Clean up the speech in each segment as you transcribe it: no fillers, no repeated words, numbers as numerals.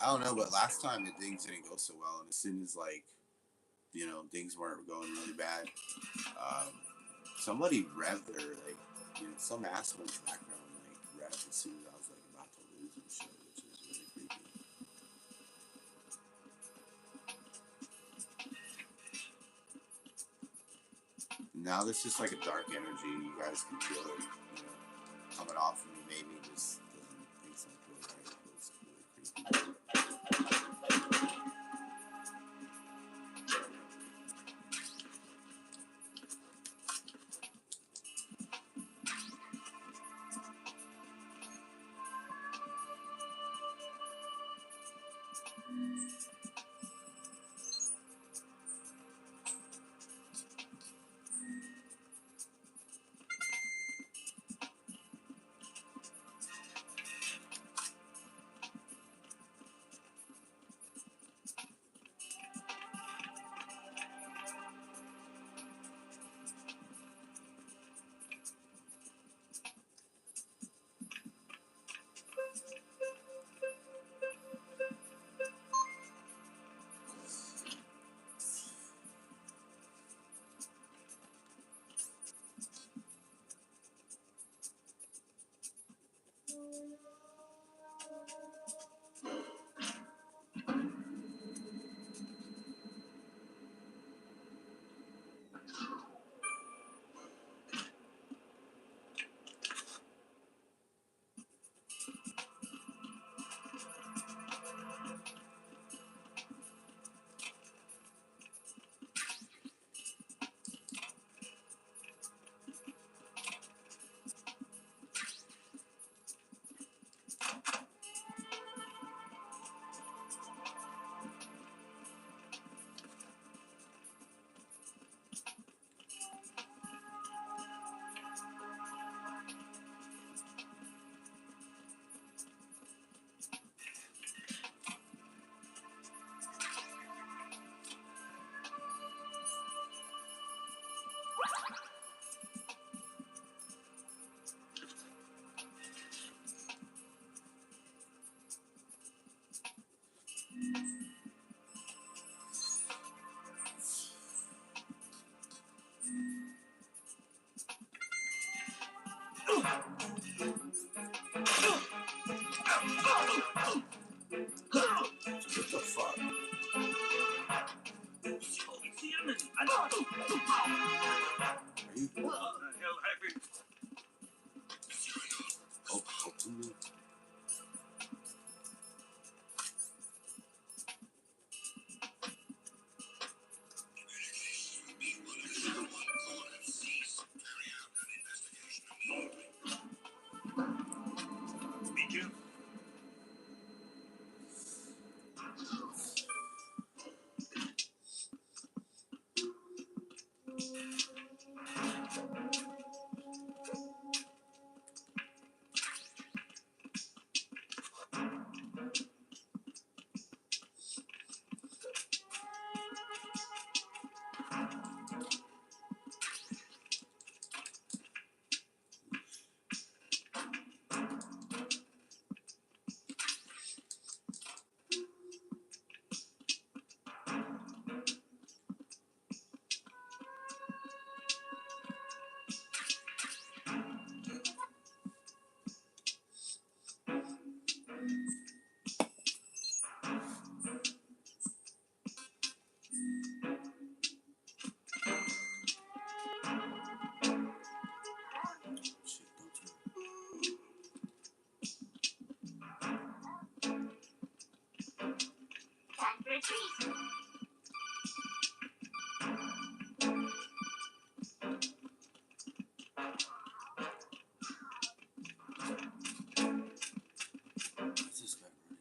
I don't know, but last time things didn't go so well, and as soon as like things weren't going really bad, um, somebody revved their like some asshole in the background like revved as soon as I was like about to lose and shit, which was really creepy. Now there's just like a dark energy. You guys can feel it, coming off of me. Maybe just doesn't think like really right. It's really creepy. What the fuck? Are you? Open me. Shit, Can't retreat. what's this guy running?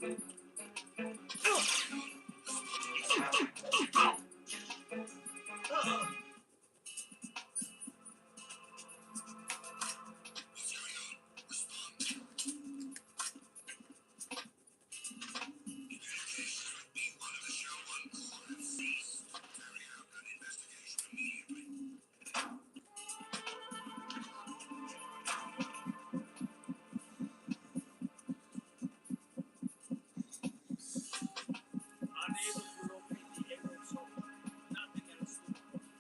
Unable to locate the error software. Nothing else to report.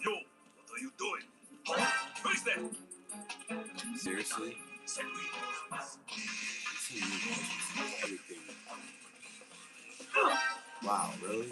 Yo, what are you doing? Who is that? Seriously? Said we. Everything. Wow, really?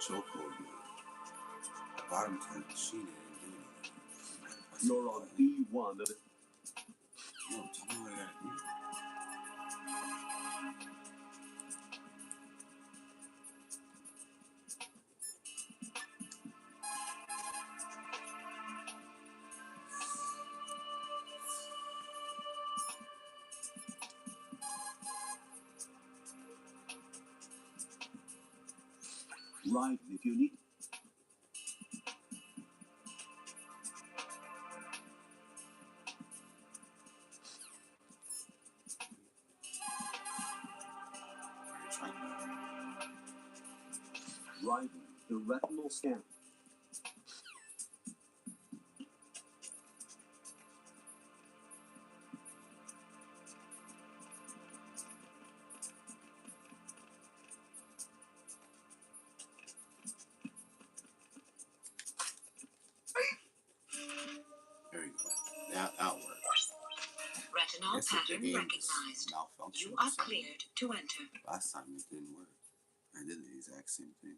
chokehold me. I bought him to the machine and didn't do anything. You're on B1 of the... No, tell me what I gotta do. Right, if you need... Try to- Right, the retinal scan. There you go. That'll work. Retinol Guess if the pattern game recognized. malfunctioned You or are something. cleared to enter. Last time it didn't work. I did the exact same thing.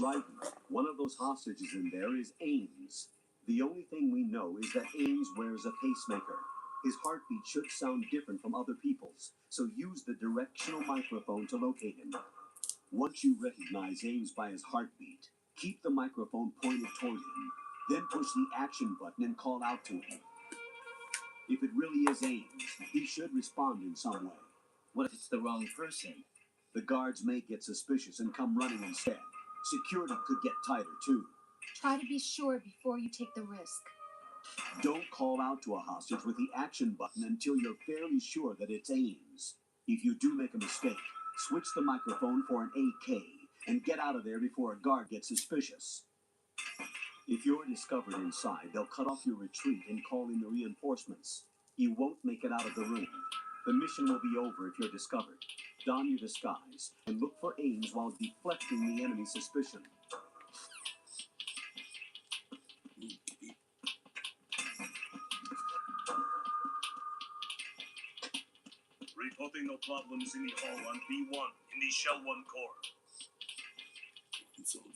Right, one of those hostages in there is Ames. The only thing we know is that Ames wears a pacemaker. His heartbeat should sound different from other people's, so use the directional microphone to locate him. Once you recognize Ames by his heartbeat, keep the microphone pointed toward him, then push the action button and call out to him. If it really is Ames, he should respond in some way. What if it's the wrong person? The guards may get suspicious and come running instead. Security could get tighter too. Try to be sure before you take the risk. Don't call out to a hostage with the action button until you're fairly sure that it's Ames. If you do make a mistake, switch the microphone for an AK and get out of there before a guard gets suspicious. If you're discovered inside, they'll cut off your retreat and call in the reinforcements. You won't make it out of the room. The mission will be over if you're discovered. Don your disguise and look for Ames while deflecting the enemy's suspicion. Reporting no problems in the hall on B1 in the Shell 1 core. Soldier.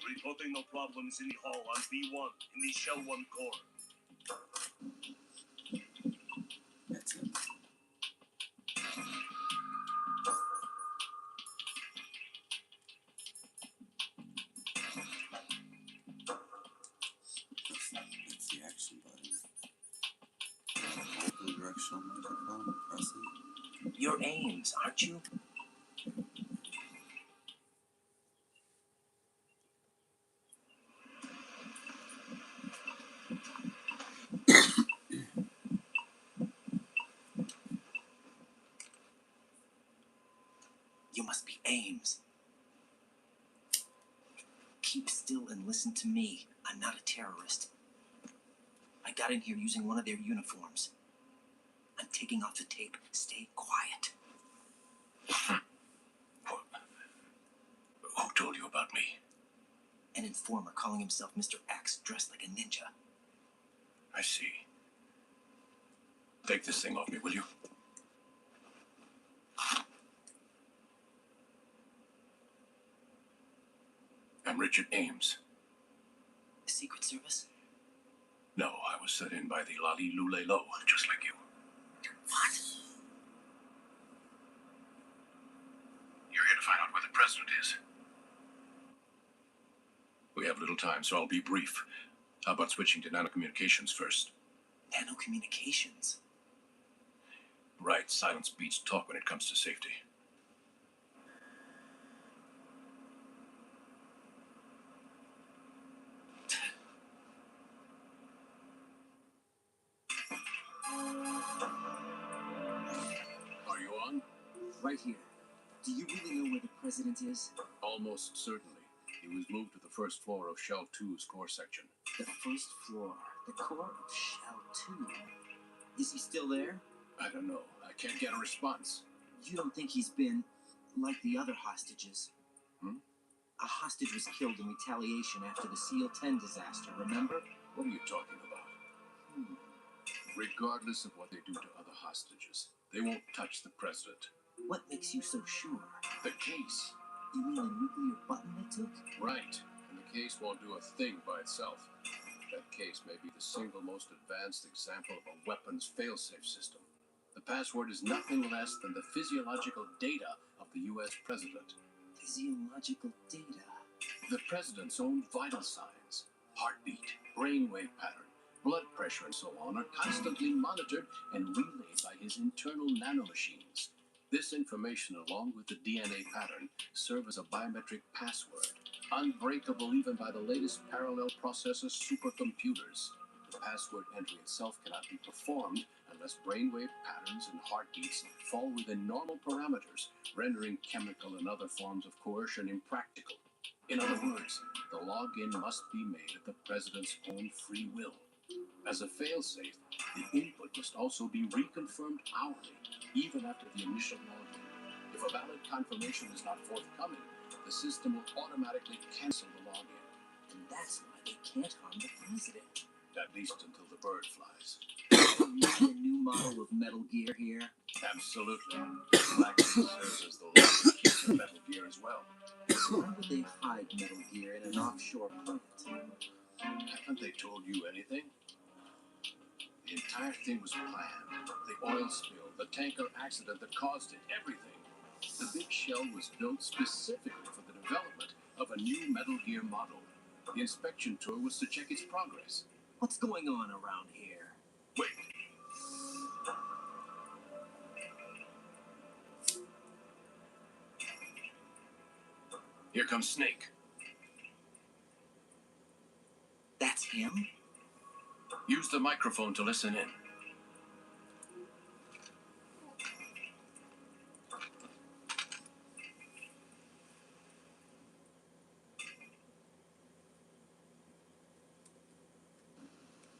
Reporting no problems in the hall on B1 in the Shell 1 core. That's it. That's the action button. Hold the directional microphone, press it. You're Ames, aren't you? You must be Ames. Keep still and listen to me. I'm not a terrorist. I got in here using one of their uniforms. I'm taking off the tape. Stay quiet. Who told you about me? An informer calling himself Mr. X, dressed like a ninja. I see. Take this thing off me, will you? I'm Richard Ames. The Secret Service? No, I was set in by the Lali Lule Lo, just like you. What? You're here to find out where the president is. We have little time. time, so I'll be brief. How about switching to nanocommunications first? Nanocommunications? Right, silence beats talk when it comes to safety. Are you on? Right here. Do you really know where the president is? Almost certainly. He was moved to the first floor of Shell 2's core section. The first floor. The core of Shell 2. Is he still there? I don't know. I can't get a response. You don't think he's been like the other hostages? Hmm? A hostage was killed in retaliation after the SEAL 10 disaster, remember? What are you talking about? Regardless of what they do to other hostages, they won't touch the president. What makes you so sure? The case. You mean the nuclear button they took? Right. And the case won't do a thing by itself. That case may be the single most advanced example of a weapons failsafe system. The password is nothing less than the physiological data of the U.S. president. Physiological data? The president's own vital signs, heartbeat, brainwave pattern, blood pressure, and so on, are constantly monitored and relayed by his internal nanomachines. This information, along with the DNA pattern, serve as a biometric password, unbreakable even by the latest parallel processor supercomputers. The password entry itself cannot be performed unless brainwave patterns and heartbeats fall within normal parameters, rendering chemical and other forms of coercion impractical. In other words, the login must be made at the president's own free will. As a failsafe, the input must also be reconfirmed hourly, even after the initial login. If a valid confirmation is not forthcoming, the system will automatically cancel the login. And that's why they can't harm the president. At least until the bird flies. You mean the new model of Metal Gear here? Absolutely. Black serves as the longest piece of Metal Gear as well. Why would they hide Metal Gear in an offshore plant? Haven't they told you anything? The entire thing was planned. The oil spill, the tanker accident that caused it, everything. The big shell was built specifically for the development of a new Metal Gear model. The inspection tour was to check its progress. What's going on around here? Wait. Here comes Snake. That's him? Use the microphone to listen in.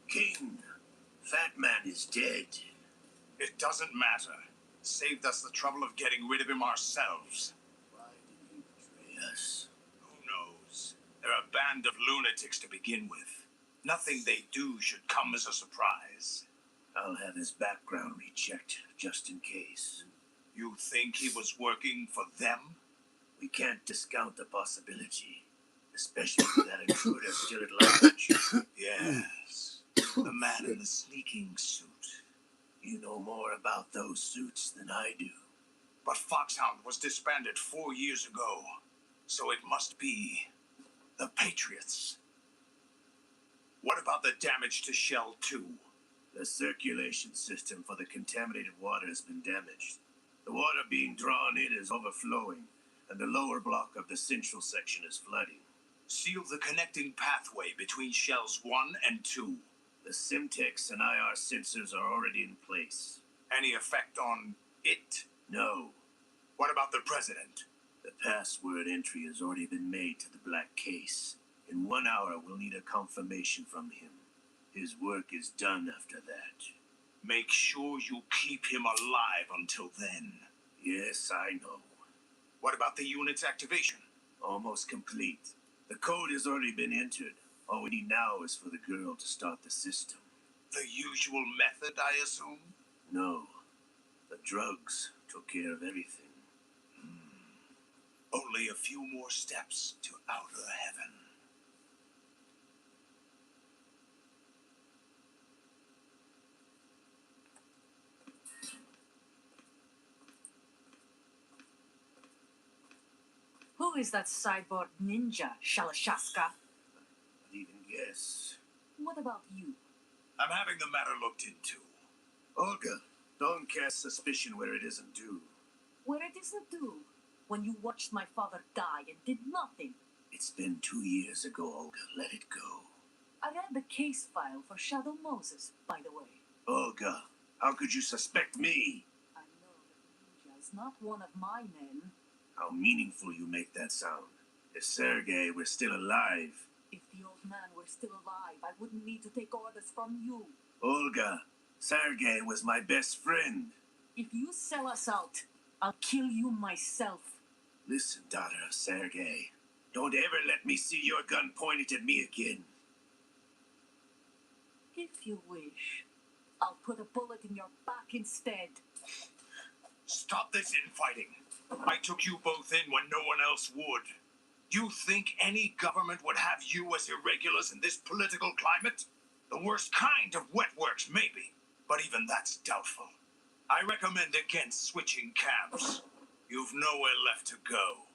King, Fat Man is dead. It doesn't matter. Saved us the trouble of getting rid of him ourselves. Why did he betray us? Who knows? They're a band of lunatics to begin with. Nothing they do should come as a surprise. I'll have his background rechecked, just in case. You think he was working for them? We can't discount the possibility, especially with that intruder still at large. Yes. The man in the sneaking suit. You know more about those suits than I do. But Foxhound was disbanded 4 years ago, so it must be the Patriots. What about the damage to Shell 2? The circulation system for the contaminated water has been damaged. The water being drawn in is overflowing, and the lower block of the central section is flooding. Seal the connecting pathway between Shells 1 and 2. The Simtex and IR sensors are already in place. Any effect on it? No. What about the president? The password entry has already been made to the black case. In 1 hour, we'll need a confirmation from him. His work is done after that. Make sure you keep him alive until then. Yes, I know. What about the unit's activation? Almost complete. The code has already been entered. All we need now is for the girl to start the system. The usual method, I assume? No. The drugs took care of everything. Only a few more steps to outer heaven. Who is that cyborg ninja, Shalashaska? Yes. What about you? I'm having the matter looked into. Olga, don't cast suspicion where it isn't due. Where it isn't due? When you watched my father die and did nothing. It's been 2 years ago, Olga. Let it go. I read the case file for Shadow Moses, by the way. Olga, how could you suspect me? I know that Ninja is not one of my men. How meaningful you make that sound. If Sergei were still alive. If the old man were still alive, I wouldn't need to take orders from you. Olga, Sergei was my best friend. If you sell us out, I'll kill you myself. Listen, daughter of Sergei. Don't ever let me see your gun pointed at me again. If you wish, I'll put a bullet in your back instead. Stop this infighting. I took you both in when no one else would. You think any government would have you as irregulars in this political climate? The worst kind of wet works, maybe, but even that's doubtful. I recommend against switching camps. You've nowhere left to go.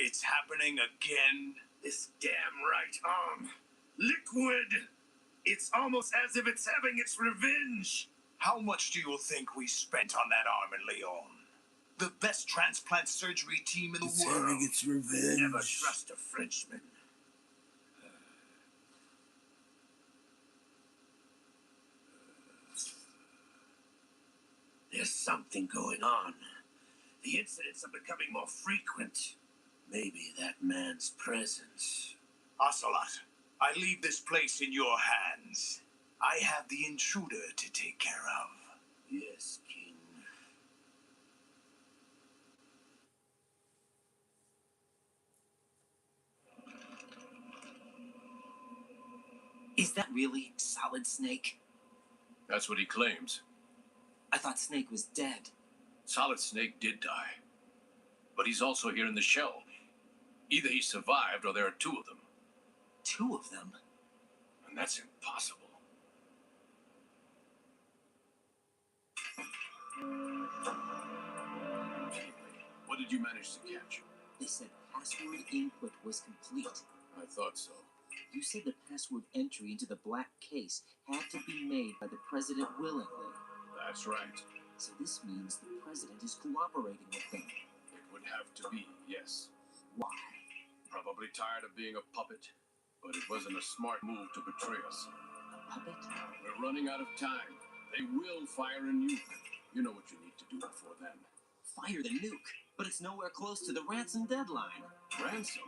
It's happening again. This damn right arm. Liquid. It's almost as if it's having its revenge. How much do you think we spent on that arm in Lyon? The best transplant surgery team in the It's world. having its revenge. Never trust a Frenchman. There's something going on. The incidents are becoming more frequent. Maybe that man's presence. Ocelot, I leave this place in your hands. I have the intruder to take care of. Yes, King. Is that really Solid Snake? That's what he claims. I thought Snake was dead. Solid Snake did die. But he's also here in the shell. Either he survived or there are two of them. Two of them? And that's impossible. Anyway, what did you manage to catch? They said password input was complete. I thought so. You said the password entry into the black case had to be made by the president willingly. That's right. So this means the president is cooperating with them. It would have to be, yes. Why? Probably tired of being a puppet, but it wasn't a smart move to betray us. A puppet? We're running out of time. They will fire a nuke. You know what you need to do before then. Fire the nuke, but it's nowhere close to the ransom deadline. Ransom?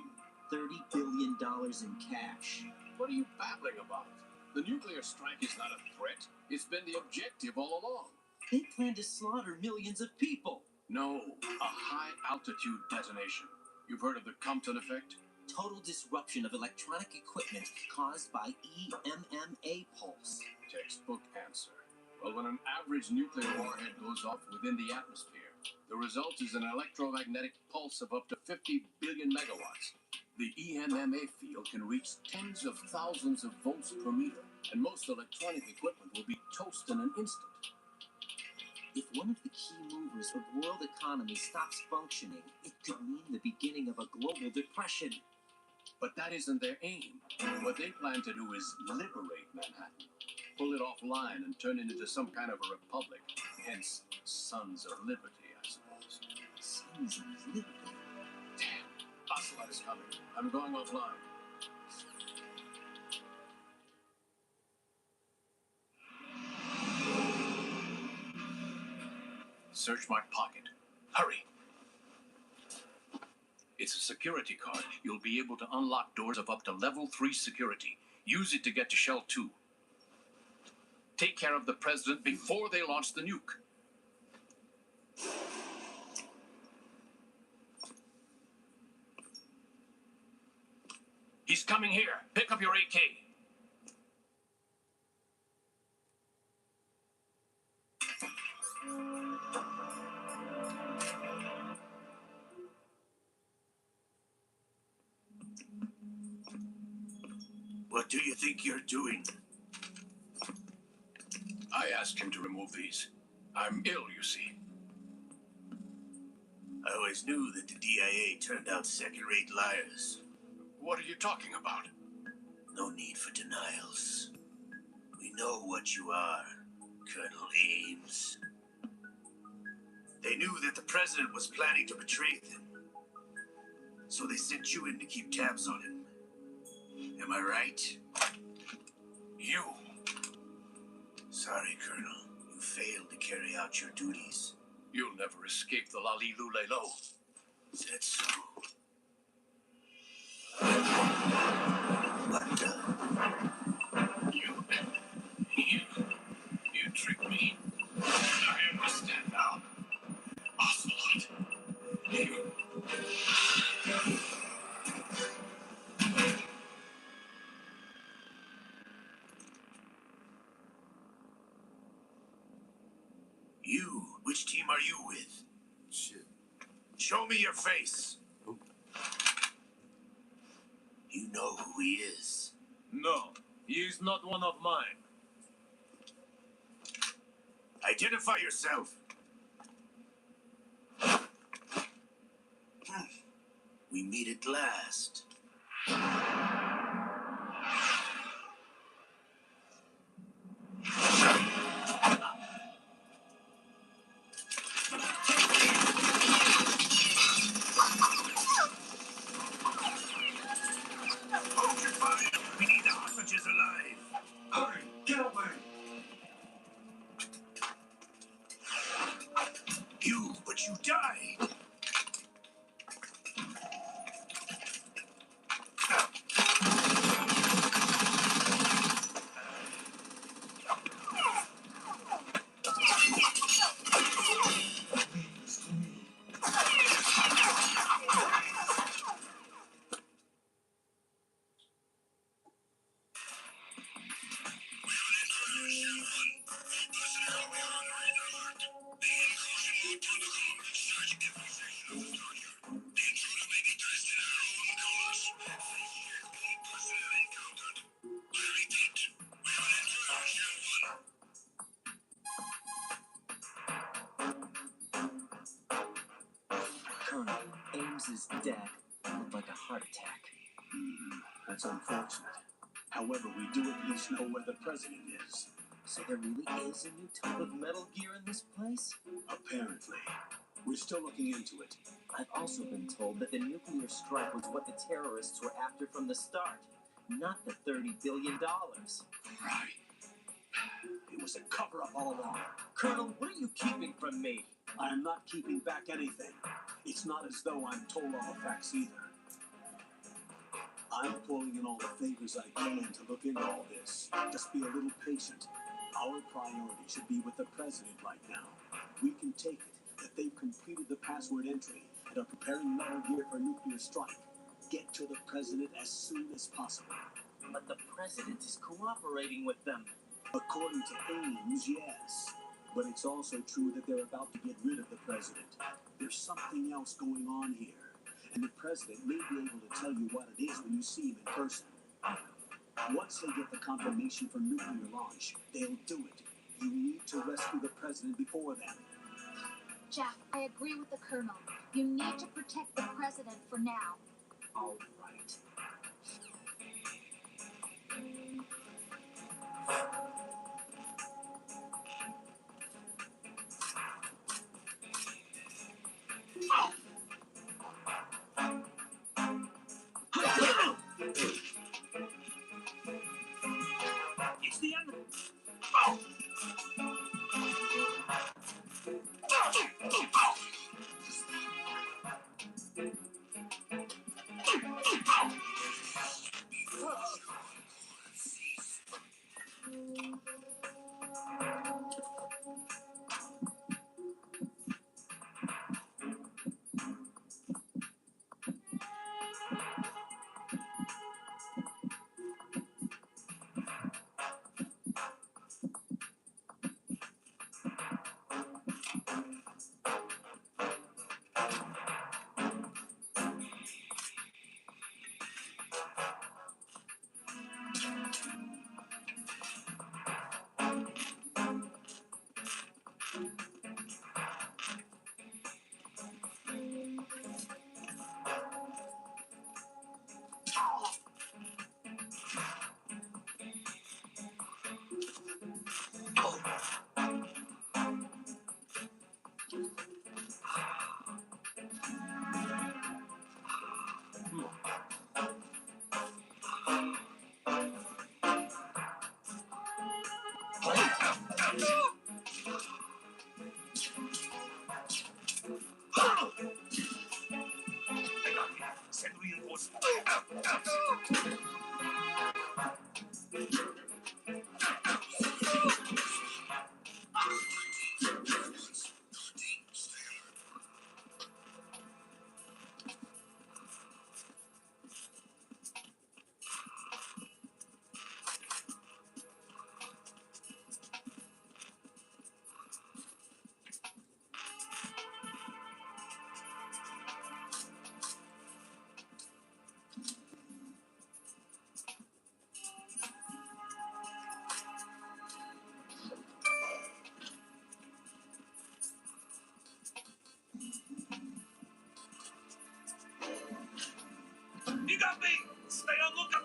$30 billion in cash. What are you babbling about? The nuclear strike is not a threat. It's been the objective all along. They plan to slaughter millions of people. No, a high-altitude detonation. You've heard of the Compton effect? Total disruption of electronic equipment caused by EMMA pulse. Textbook answer. Well, when an average nuclear warhead goes off within the atmosphere, the result is an electromagnetic pulse of up to 50 billion megawatts. The EMMA field can reach tens of thousands of volts per meter, and most electronic equipment will be toast in an instant. If one of the key movers of world economy stops functioning, it could mean the beginning of a global depression. But that isn't their aim. What they plan to do is liberate Manhattan, pull it offline and turn it into some kind of a republic. Hence, Sons of Liberty, I suppose. Sons of Liberty? Damn, Ocelot is coming. I'm going offline. Search my pocket. Hurry. It's a security card. You'll be able to unlock doors of up to level 3 security. Use it to get to Shell 2. Take care of the president before they launch the nuke. He's coming here. Pick up your AK. What do you think you're doing? I asked him to remove these. I'm ill, you see. I always knew that the DIA turned out second-rate liars. What are you talking about? No need for denials. We know what you are, Colonel Ames. They knew that the president was planning to betray them, so they sent you in to keep tabs on him. Am I right? You? Sorry, Colonel. You failed to carry out your duties. You'll never escape the Lali Lulelo. Said so. But, You tricked me. I understand now. Ocelot. you, which team are you with? Shit. Show me your face. Oh. You know who he is. No, he is not one of mine. Identify yourself. We meet at last. Hold your fire. We need the hostages alive. Hurry, get away! But you died. Colonel, Ames' death looked like a heart attack. That's unfortunate. However, we do at least know where the president is. So there really is a new type of Metal Gear in this place? Apparently. We're still looking into it. I've also been told that the nuclear strike was what the terrorists were after from the start, not the $30 billion. Right. It was a cover-up all along. Colonel, what are you keeping from me? I am not keeping back anything. It's not as though I'm told all the facts either. I'm pulling in all the favors I can to look into all this. Just be a little patient. Our priority should be with the president right now. We can take it that they've completed the password entry and are preparing Metal Gear for nuclear strike. Get to the president as soon as possible. But the president is cooperating with them. According to Ames, yes. But it's also true that they're about to get rid of the president. There's something else going on here. And the president may be able to tell you what it is when you see him in person. Once they get the confirmation for nuclear launch, they'll do it. You need to rescue the president before then. Jack, I agree with the Colonel. You need to protect the president for now. All right. It's the end. Send reinforcements. You got me! Stay on lookout!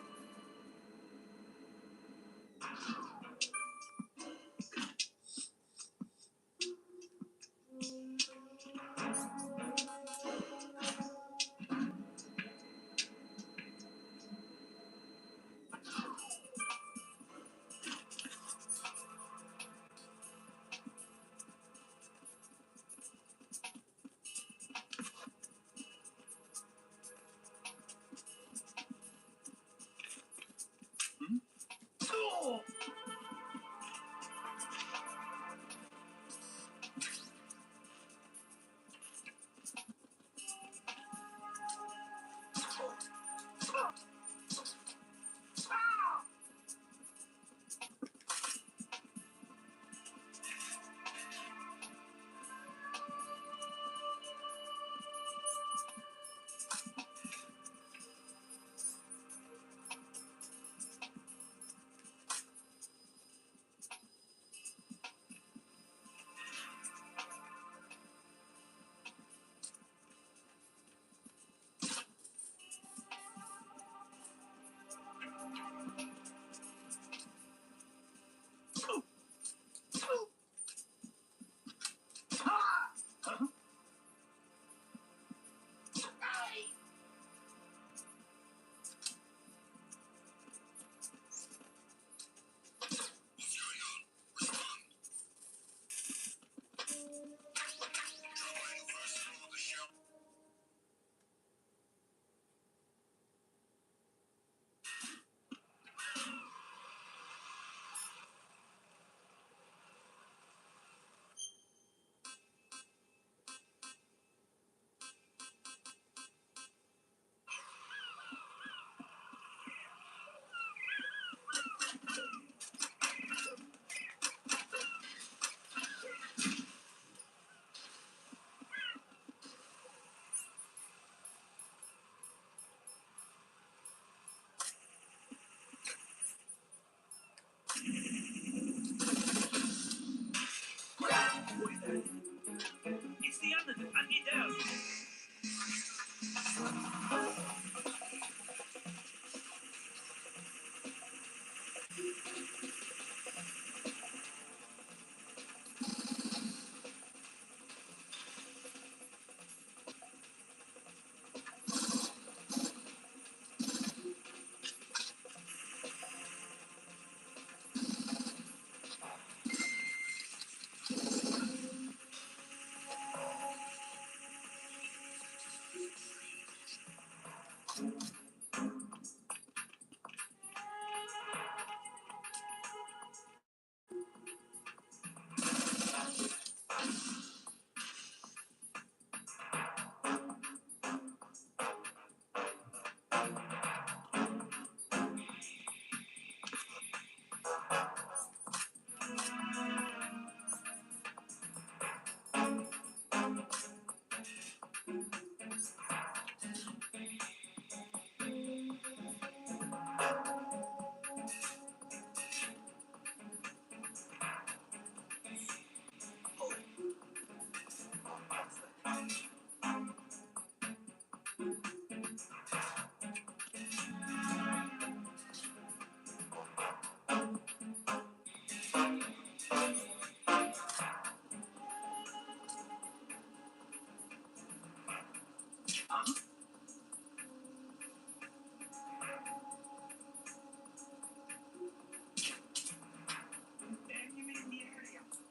It's the underdog. I need help.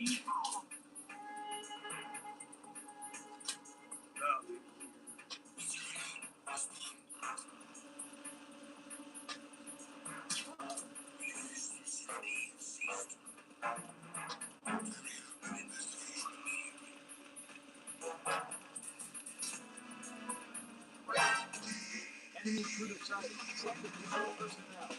Nothing. Enemy intruder sighted. Check the control personnel.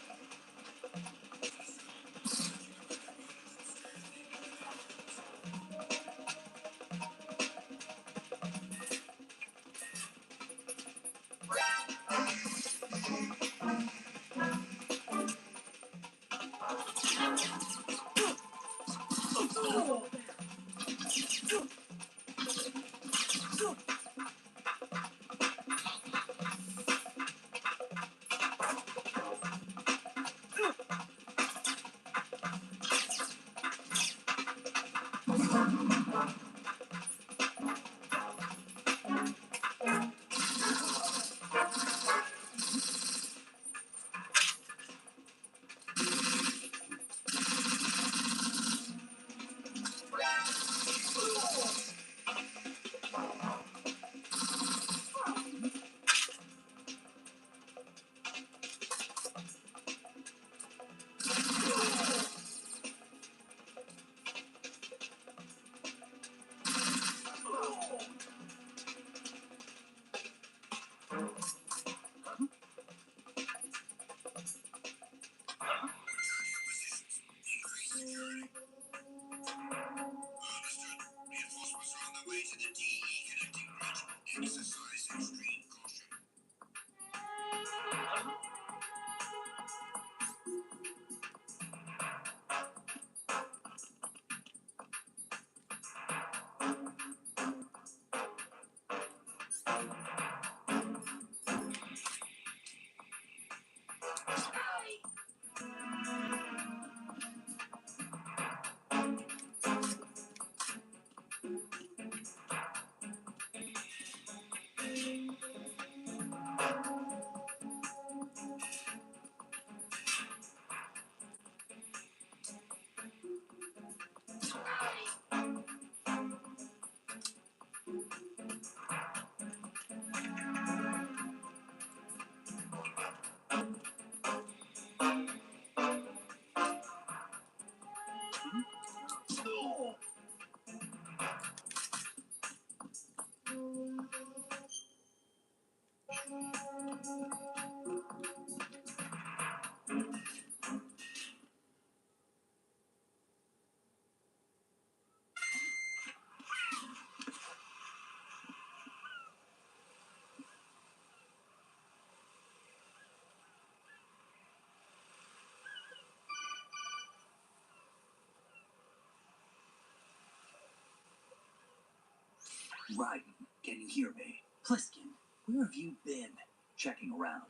Raiden, can you hear me? Pliskin, where have you been? Checking around.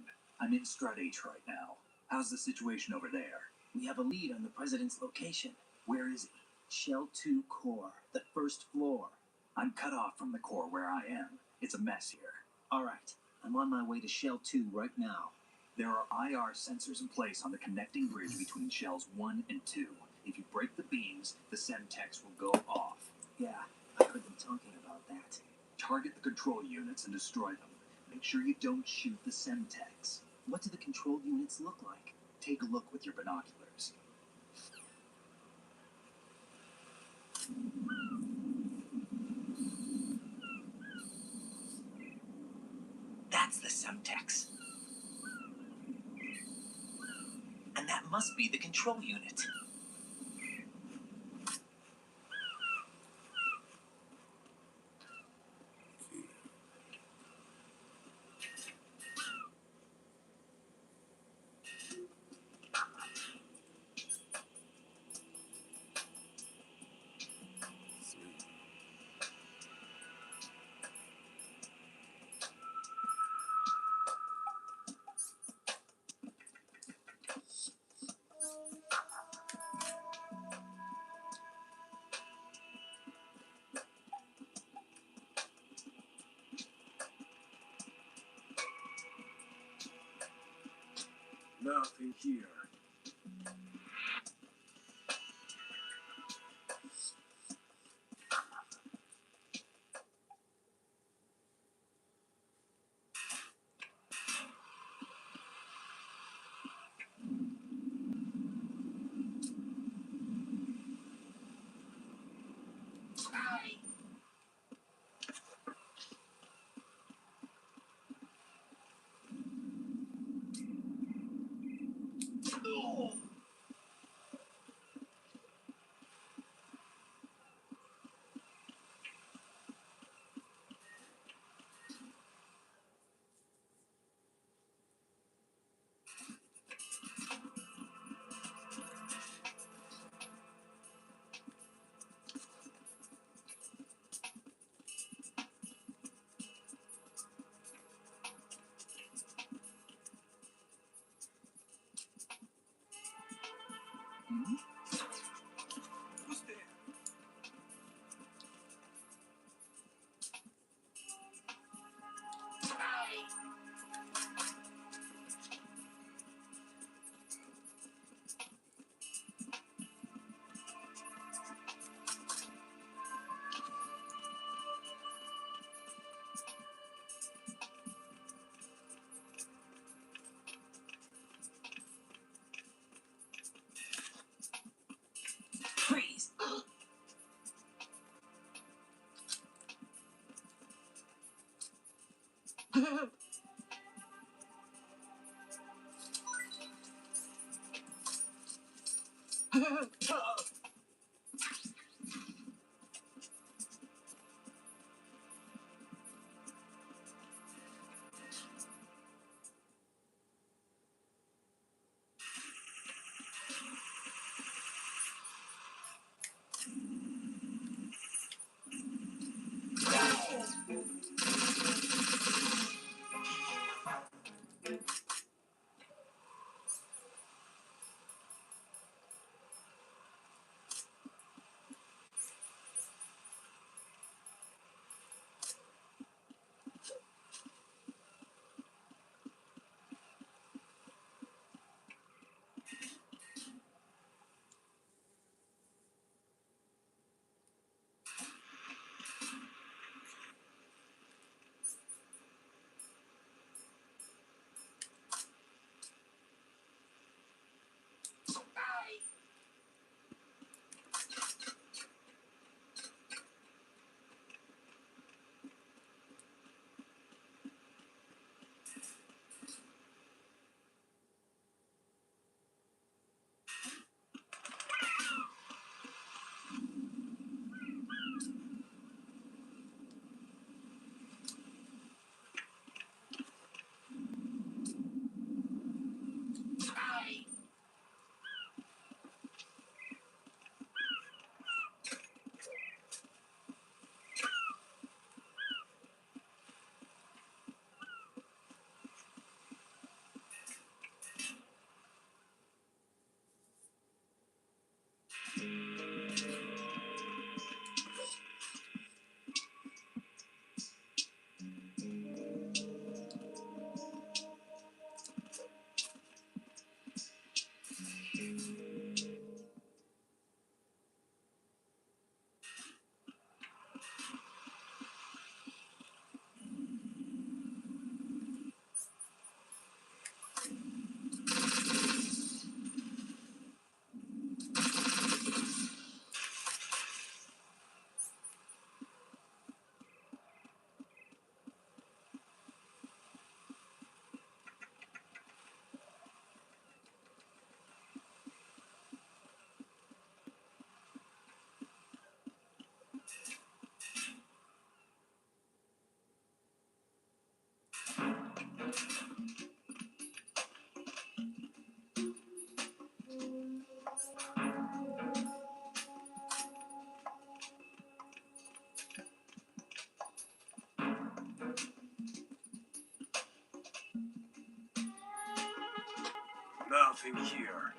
I'm in Strut H right now. How's the situation over there? We have a lead on the president's location. Where is he? Shell 2 core, the first floor. I'm cut off from the core where I am. It's a mess here. Alright, I'm on my way to Shell 2 right now. There are IR sensors in place on the connecting bridge between Shells 1 and 2. If you break the beams, the Semtex will go off. Yeah, I heard them talking about that. Target the control units and destroy them. Make sure you don't shoot the Semtex. What do the control units look like? Take a look with your binoculars. That's the Semtex. And that must be the control unit. Nothing here. Nothing here.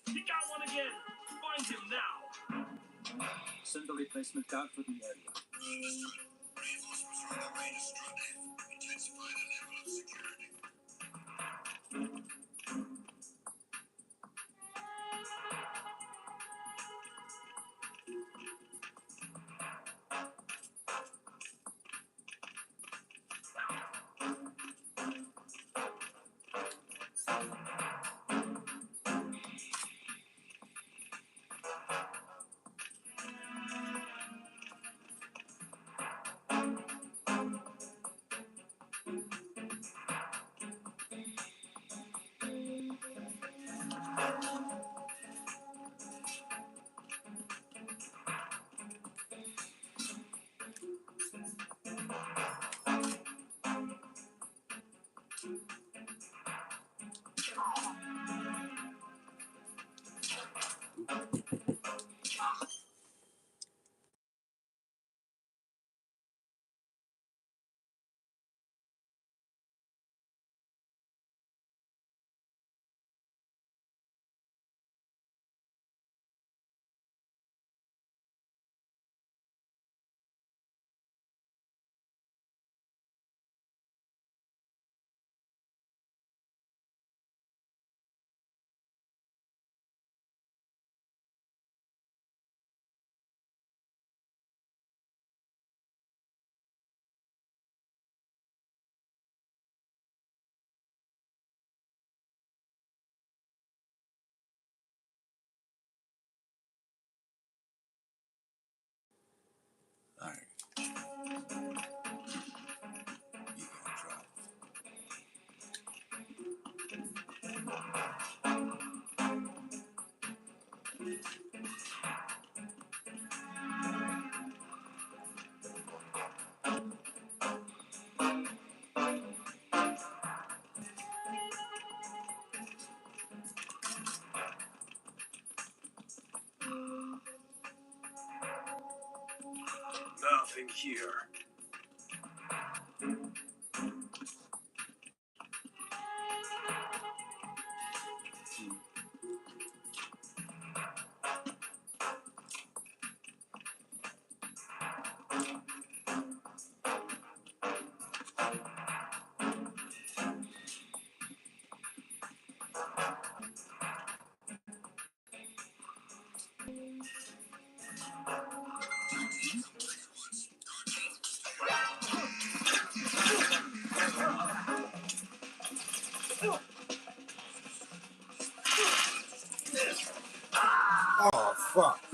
He got one again. Find him now. Send a replacement guard to the area. Reinforcements are on their way to Strundheim. Intensify the level of security. All right. Nothing here. Oh fuck.